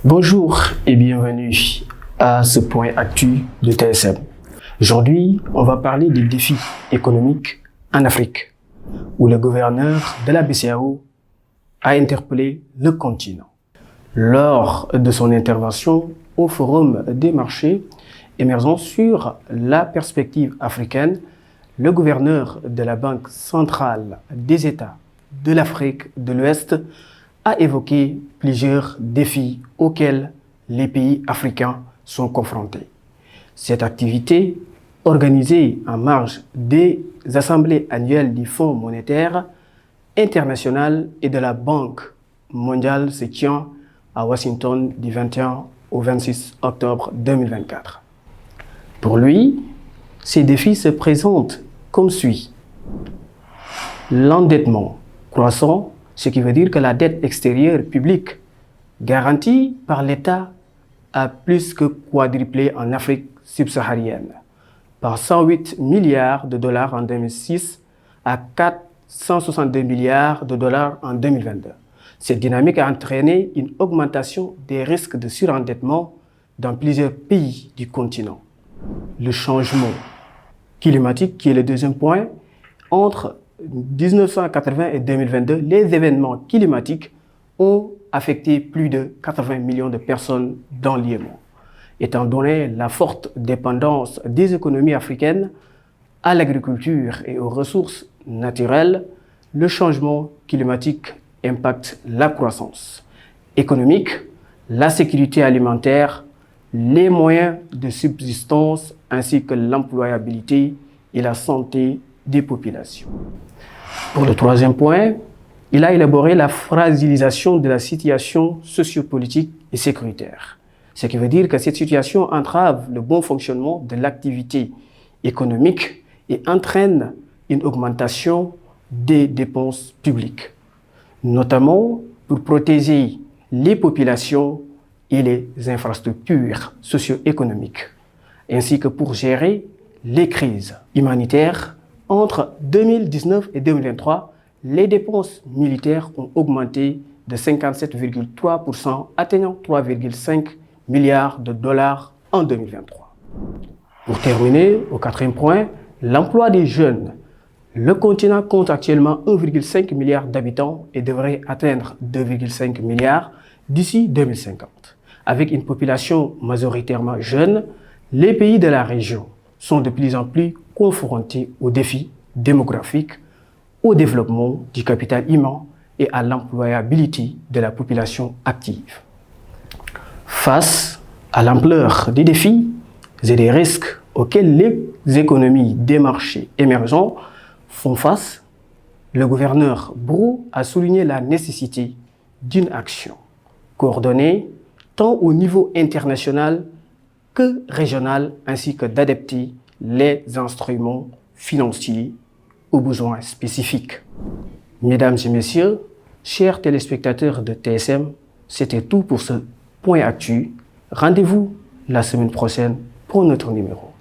Bonjour et bienvenue à ce point actu de TSM. Aujourd'hui, on va parler des défis économiques en Afrique, où le gouverneur de la BCEAO a interpellé le continent. Lors de son intervention au Forum des marchés émergents sur la perspective africaine, le gouverneur de la Banque centrale des États de l'Afrique de l'Ouest a évoqué plusieurs défis auxquels les pays africains sont confrontés. Cette activité, organisée en marge des assemblées annuelles du Fonds monétaire international et de la Banque mondiale, se tient à Washington du 21 au 26 octobre 2024. Pour lui, ces défis se présentent comme suit. L'endettement croissant, ce qui veut dire que la dette extérieure publique garantie par l'État a plus que quadruplé en Afrique subsaharienne, par 108 milliards de dollars en 2006 à 462 milliards de dollars en 2022. Cette dynamique a entraîné une augmentation des risques de surendettement dans plusieurs pays du continent. Le changement climatique, qui est le deuxième point, entre 1980 et 2022, les événements climatiques ont affecté plus de 80 millions de personnes dans le monde. Étant donné la forte dépendance des économies africaines à l'agriculture et aux ressources naturelles, le changement climatique impacte la croissance économique, la sécurité alimentaire, les moyens de subsistance ainsi que l'employabilité et la santé des populations. Pour le troisième point, il a élaboré la fragilisation de la situation sociopolitique et sécuritaire. Ce qui veut dire que cette situation entrave le bon fonctionnement de l'activité économique et entraîne une augmentation des dépenses publiques, notamment pour protéger les populations et les infrastructures socio-économiques, ainsi que pour gérer les crises humanitaires. Entre 2019 et 2023, les dépenses militaires ont augmenté de 57,3%, atteignant 3,5 milliards de dollars en 2023. Pour terminer, au quatrième point, l'emploi des jeunes. Le continent compte actuellement 1,5 milliard d'habitants et devrait atteindre 2,5 milliards d'ici 2050. Avec une population majoritairement jeune, les pays de la région sont de plus en plus confrontés aux défis démographiques, au développement du capital humain et à l'employabilité de la population active. Face à l'ampleur des défis et des risques auxquels les économies des marchés émergents font face, le gouverneur Brou a souligné la nécessité d'une action coordonnée tant au niveau international que régional, ainsi que d'adapter les instruments financiers aux besoins spécifiques. Mesdames et messieurs, chers téléspectateurs de TSM, c'était tout pour ce point actu. Rendez-vous la semaine prochaine pour notre numéro.